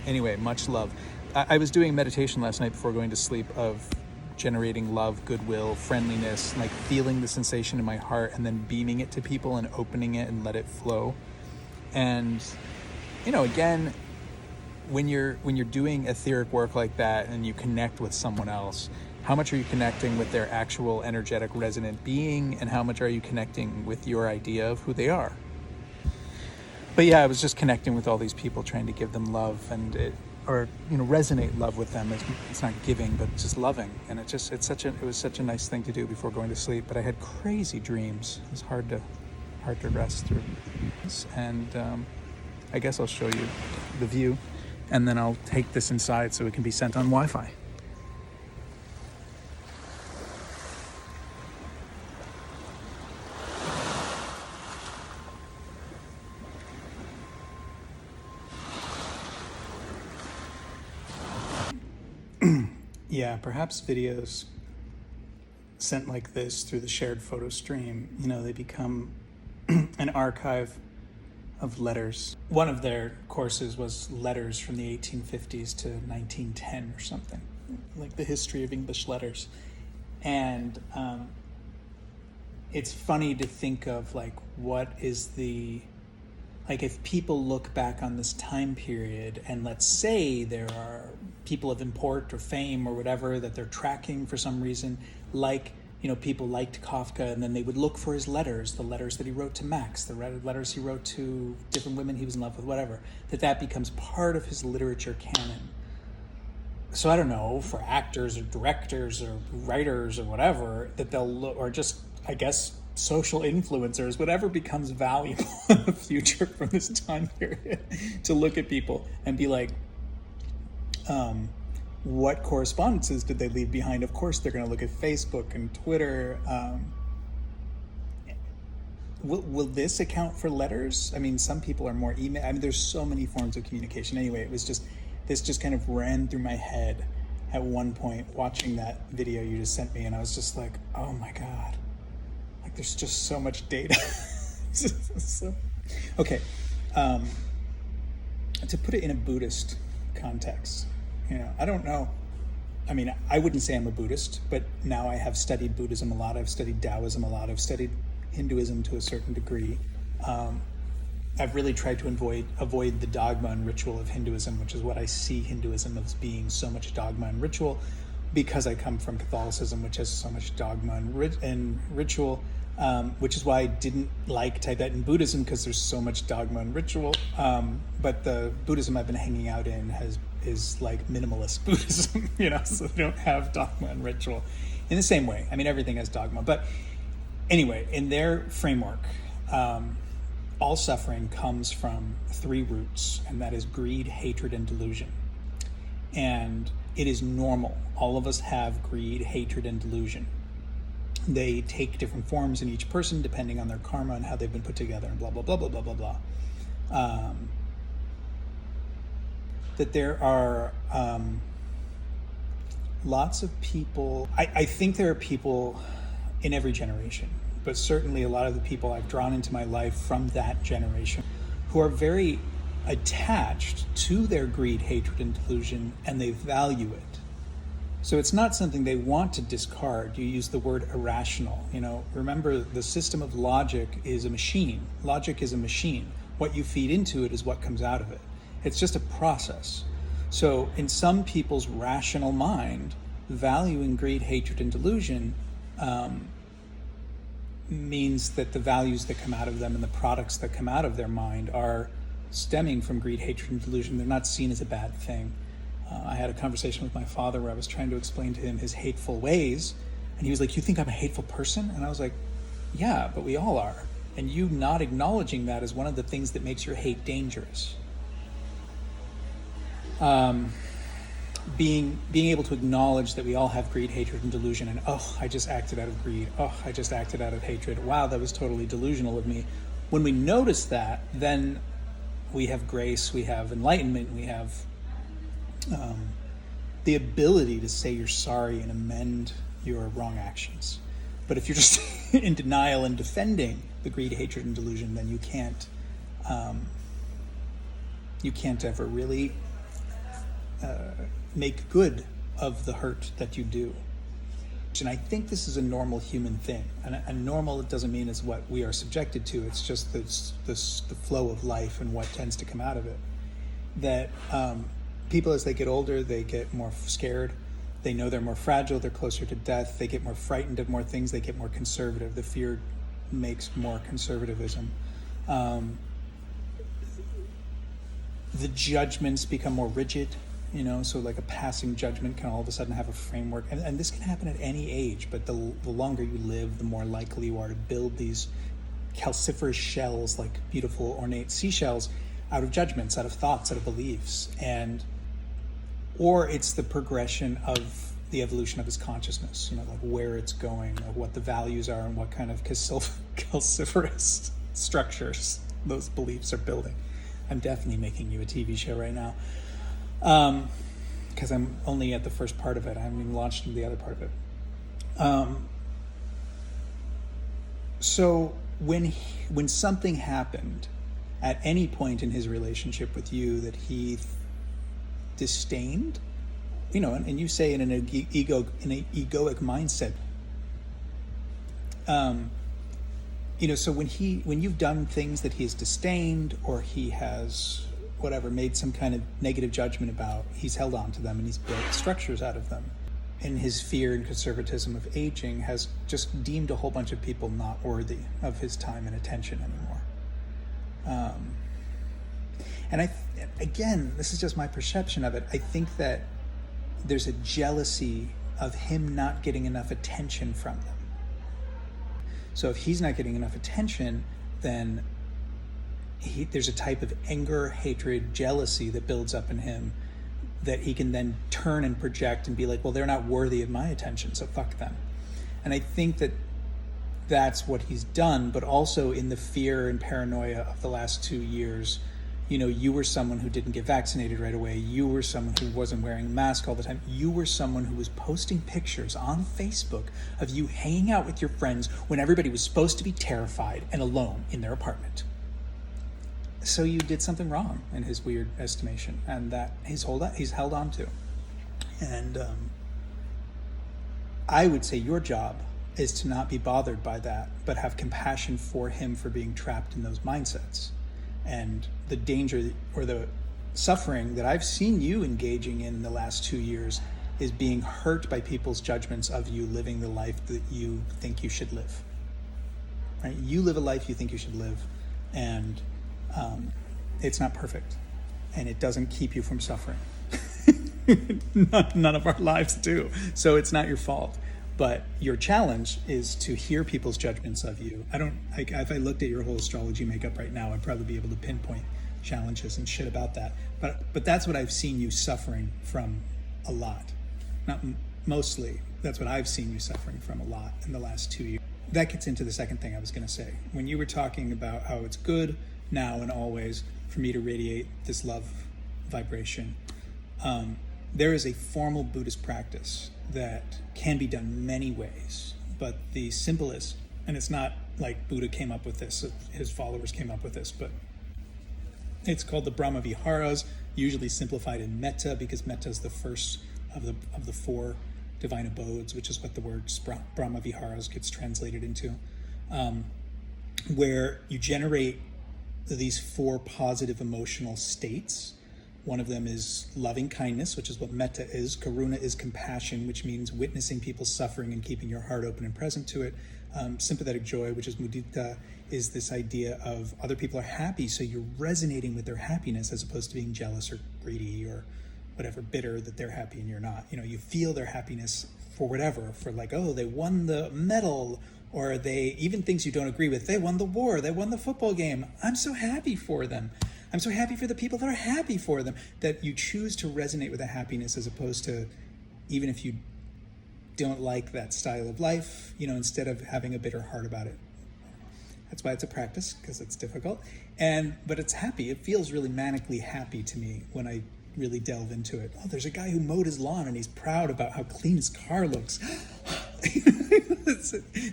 Anyway, much love. I was doing meditation last night before going to sleep of generating love, goodwill, friendliness, like feeling the sensation in my heart and then beaming it to people and opening it and let it flow. And, again, when you're doing etheric work like that and you connect with someone else, how much are you connecting with their actual energetic resonant being, and how much are you connecting with your idea of who they are? But yeah, I was just connecting with all these people, trying to give them love and resonate love with them. It's not giving, but just loving. And it was such a nice thing to do before going to sleep. But I had crazy dreams. It was hard to rest through. And I guess I'll show you the view, and then I'll take this inside so it can be sent on Wi-Fi. Yeah, perhaps videos sent like this through the shared photo stream, they become an archive of letters. One of their courses was letters from the 1850s to 1910 or something, like the history of English letters. And it's funny to think of what is if people look back on this time period, and let's say there are people of import or fame or whatever that they're tracking for some reason, people liked Kafka, and then they would look for his letters, the letters that he wrote to Max, the letters he wrote to different women he was in love with, whatever, that becomes part of his literature canon. So I don't know, for actors or directors or writers or whatever, that they'll look, or just, I guess, social influencers, whatever becomes valuable in the future from this time period, to look at people and be like, what correspondences did they leave behind? Of course, they're going to look at Facebook and Twitter. Will this account for letters? I mean, some people are more email. I mean, there's so many forms of communication. Anyway, this just kind of ran through my head at one point watching that video you just sent me, and I was just like, oh my God. There's just so much data. Okay. To put it in a Buddhist context, I don't know. I mean, I wouldn't say I'm a Buddhist, but now I have studied Buddhism a lot. I've studied Taoism a lot. I've studied Hinduism to a certain degree. I've really tried to avoid the dogma and ritual of Hinduism, which is what I see Hinduism as being, so much dogma and ritual, because I come from Catholicism, which has so much dogma and ritual. Which is why I didn't like Tibetan Buddhism, because there's so much dogma and ritual. But the Buddhism I've been hanging out in is like minimalist Buddhism, so they don't have dogma and ritual in the same way. I mean, everything has dogma. But anyway, in their framework, all suffering comes from three roots, and that is greed, hatred, and delusion. And it is normal. All of us have greed, hatred, and delusion. They take different forms in each person depending on their karma and how they've been put together, and blah, blah, blah, blah, blah, blah, blah. That there are lots of people, I think there are people in every generation, but certainly a lot of the people I've drawn into my life from that generation who are very attached to their greed, hatred, and delusion, and they value it. So it's not something they want to discard. You use the word irrational. Remember, the system of logic is a machine. Logic is a machine. What you feed into it is what comes out of it. It's just a process. So in some people's rational mind, valuing greed, hatred, and delusion means that the values that come out of them and the products that come out of their mind are stemming from greed, hatred, and delusion. They're not seen as a bad thing. I had a conversation with my father where I was trying to explain to him his hateful ways, and he was like, "You think I'm a hateful person?" And I was like, "Yeah, but we all are." And you not acknowledging that is one of the things that makes your hate dangerous. Being able to acknowledge that we all have greed, hatred, and delusion, and I just acted out of greed. I just acted out of hatred. Wow, that was totally delusional of me. When we notice that, then we have grace, we have enlightenment, we have the ability to say you're sorry and amend your wrong actions. But if you're just in denial and defending the greed, hatred, and delusion, then you can't You can't ever really make good of the hurt that you do. And I think this is a normal human thing. And normal, it doesn't mean it's what we are subjected to. It's just the flow of life and what tends to come out of it. That people, as they get older, they get more scared. They know they're more fragile. They're closer to death. They get more frightened of more things. They get more conservative. The fear makes more conservatism. The judgments become more rigid. So like a passing judgment can all of a sudden have a framework. And this can happen at any age, but the longer you live, the more likely you are to build these calciferous shells, like beautiful ornate seashells, out of judgments, out of thoughts, out of beliefs. Or it's the progression of the evolution of his consciousness, like where it's going, or what the values are, and what kind of calciferous structures those beliefs are building. I'm definitely making you a TV show right now. Because I'm only at the first part of it. I haven't even launched into the other part of it. So when something happened at any point in his relationship with you that he disdained, and you say in an egoic mindset, so when you've done things that he has disdained, or he has made some kind of negative judgment about, he's held on to them and he's built structures out of them. And his fear and conservatism of aging has just deemed a whole bunch of people not worthy of his time and attention anymore. And again, this is just my perception of it. I think that there's a jealousy of him not getting enough attention from them. So if he's not getting enough attention, then there's a type of anger, hatred, jealousy that builds up in him that he can then turn and project and be like, well, they're not worthy of my attention, so fuck them. And I think that that's what he's done, but also in the fear and paranoia of the last 2 years, you were someone who didn't get vaccinated right away. You were someone who wasn't wearing a mask all the time. You were someone who was posting pictures on Facebook of you hanging out with your friends when everybody was supposed to be terrified and alone in their apartment. So you did something wrong in his weird estimation, and that he's held on to. And I would say your job is to not be bothered by that, but have compassion for him for being trapped in those mindsets. And the danger or the suffering that I've seen you engaging in the last 2 years is being hurt by people's judgments of you living the life that you think you should live. Right? You live a life you think you should live, and it's not perfect, and it doesn't keep you from suffering. None of our lives do, so it's not your fault. But your challenge is to hear people's judgments of you. If I looked at your whole astrology makeup right now, I'd probably be able to pinpoint challenges and shit about that. But that's what I've seen you suffering from a lot. Not mostly, that's what I've seen you suffering from a lot in the last 2 years. That gets into the second thing I was going to say. When you were talking about how it's good now and always for me to radiate this love vibration, there is a formal Buddhist practice that can be done many ways, but the simplest, and it's not like Buddha came up with this, his followers came up with this, but it's called the Brahma-viharas, usually simplified in metta, because metta is the first of the four divine abodes, which is what the word Brahma-viharas gets translated into, where you generate these four positive emotional states. One of them is loving kindness, which is what metta is. Karuna is compassion, which means witnessing people's suffering and keeping your heart open and present to it. Sympathetic joy, which is mudita, is this idea of other people are happy, so you're resonating with their happiness as opposed to being jealous or greedy or whatever, bitter that they're happy and you're not. You feel their happiness for whatever, for like, oh, they won the medal, or they, even things you don't agree with, they won the war, they won the football game. I'm so happy for them. I'm so happy for the people that are happy for them, that you choose to resonate with the happiness as opposed to, even if you don't like that style of life, instead of having a bitter heart about it. That's why it's a practice, because it's difficult. But it's happy. It feels really manically happy to me when I really delve into it. Oh, there's a guy who mowed his lawn and he's proud about how clean his car looks.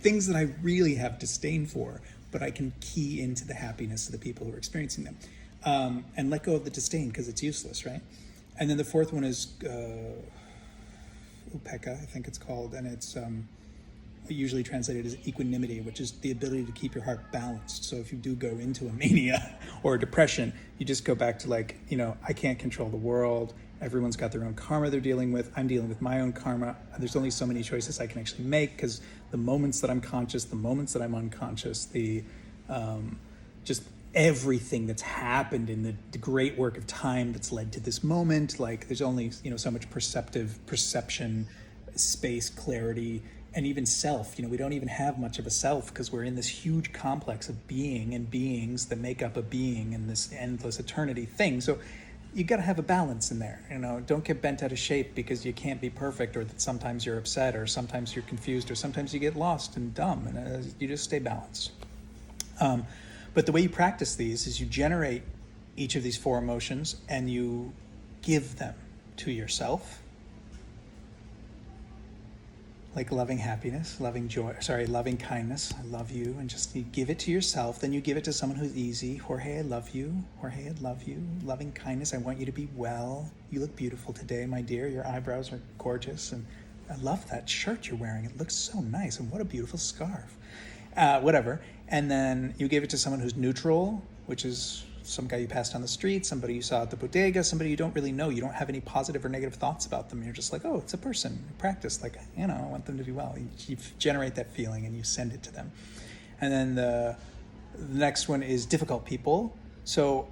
Things that I really have disdain for, but I can key into the happiness of the people who are experiencing them. and let go of the disdain because it's useless, right? And then the fourth one is upekkha, I think it's called, and it's usually translated as equanimity, which is the ability to keep your heart balanced. So if you do go into a mania or a depression, you just go back to like, I can't control the world. Everyone's got their own karma they're dealing with. I'm dealing with my own karma. There's only so many choices I can actually make because the moments that I'm conscious, the moments that I'm unconscious, the just everything that's happened in the great work of time that's led to this moment. Like there's only, so much perception, space, clarity, and even self. We don't even have much of a self because we're in this huge complex of being and beings that make up a being in this endless eternity thing. So you got to have a balance in there. Don't get bent out of shape because you can't be perfect, or that sometimes you're upset, or sometimes you're confused, or sometimes you get lost and dumb, and you just stay balanced. But the way you practice these is you generate each of these four emotions and you give them to yourself, like loving happiness, loving kindness, I love you, and just you give it to yourself. Then you give it to someone who's easy. Jorge, I love you. Jorge, I love you. Loving kindness, I want you to be well. You look beautiful today, my dear. Your eyebrows are gorgeous, and I love that shirt you're wearing. It looks so nice, and what a beautiful scarf. Whatever. And then you give it to someone who's neutral, which is some guy you passed on the street, somebody you saw at the bodega, somebody you don't really know. You don't have any positive or negative thoughts about them. You're just like, oh, it's a person. You practice, like, I want them to do well. You generate that feeling and you send it to them. And then the next one is difficult people. So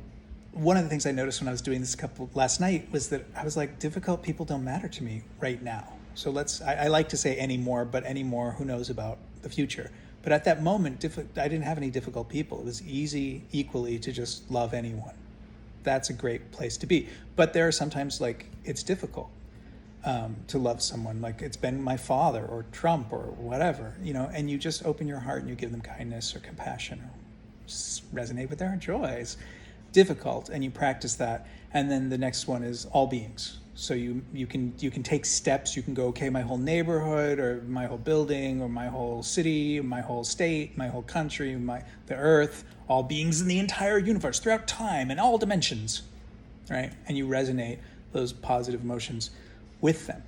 one of the things I noticed when I was doing this last night was that I was like, difficult people don't matter to me right now. So I like to say anymore, but anymore, who knows about the future. But at that moment, I didn't have any difficult people. It was easy equally to just love anyone. That's a great place to be. But there are sometimes like it's difficult to love someone. Like it's been my father or Trump or whatever, and you just open your heart and you give them kindness or compassion or resonate with their joys. Difficult, and you practice that. And then the next one is all beings. So you can take steps. You can go, okay, my whole neighborhood or my whole building or my whole city, my whole state, my whole country, the earth, all beings in the entire universe throughout time and all dimensions, right? And you resonate those positive emotions with them,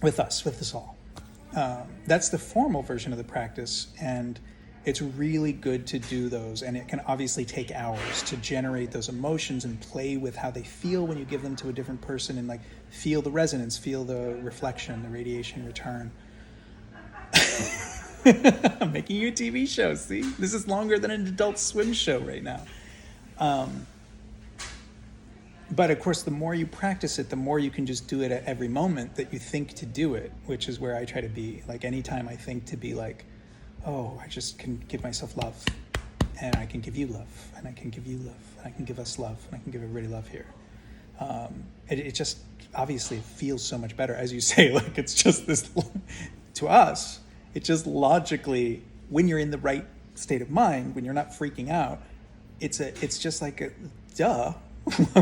with us all. That's the formal version of the practice, and it's really good to do those, and it can obviously take hours to generate those emotions and play with how they feel when you give them to a different person, and like feel the resonance, feel the reflection, the radiation return. I'm making you a TV show, see? This is longer than an Adult Swim show right now. But of course, the more you practice it, the more you can just do it at every moment that you think to do it, which is where I try to be. Like anytime I think to be like, oh, I just can give myself love, and I can give you love, and I can give you love, and I can give us love, and I can give everybody love here. It just obviously feels so much better, as you say. Like it's just this to us. It just logically, when you're in the right state of mind, when you're not freaking out, it's just like a duh.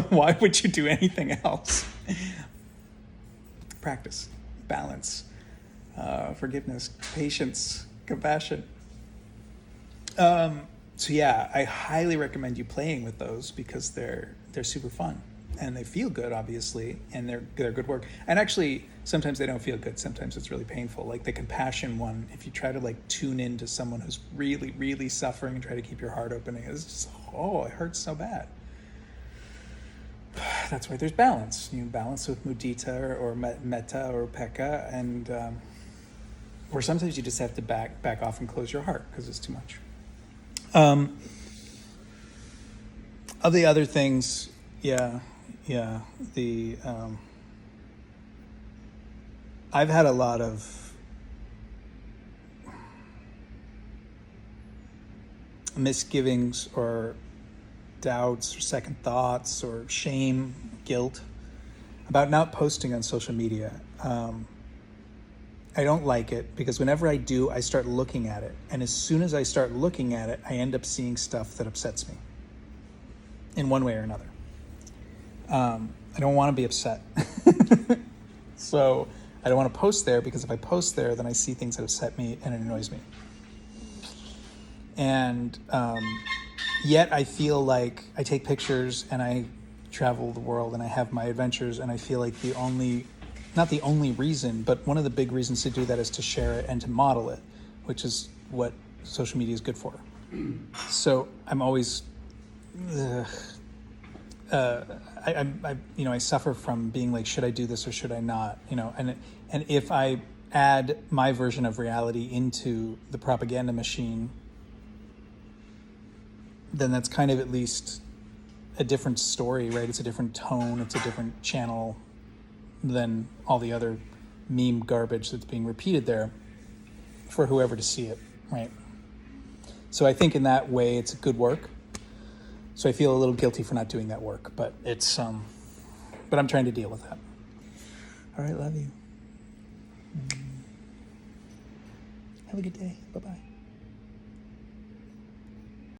Why would you do anything else? Practice, balance, forgiveness, patience, compassion. So yeah, I highly recommend you playing with those because they're super fun and they feel good, obviously, and they're good work. And actually, sometimes they don't feel good. Sometimes it's really painful. Like the compassion one, if you try to like tune into someone who's really, really suffering and try to keep your heart open, it's just, it hurts so bad. That's why there's balance. You balance with mudita or metta or upekkha, and or sometimes you just have to back off and close your heart because it's too much. Of the other things, I've had a lot of misgivings or doubts or second thoughts or shame, guilt about not posting on social media. I don't like it because whenever I do, I start looking at it. And as soon as I start looking at it, I end up seeing stuff that upsets me in one way or another. I don't want to be upset. So I don't want to post there because if I post there, then I see things that upset me and it annoys me. And yet I feel like I take pictures and I travel the world and I have my adventures, and I feel like not the only reason, but one of the big reasons to do that is to share it and to model it, which is what social media is good for. So I'm always, I suffer from being like, should I do this or should I not? And if I add my version of reality into the propaganda machine, then that's kind of at least a different story, right? It's a different tone, it's a different channel than all the other meme garbage that's being repeated there for whoever to see it, right? So I think in that way it's good work. So I feel a little guilty for not doing that work, but but I'm trying to deal with that. All right, love you. Have a good day. Bye-bye.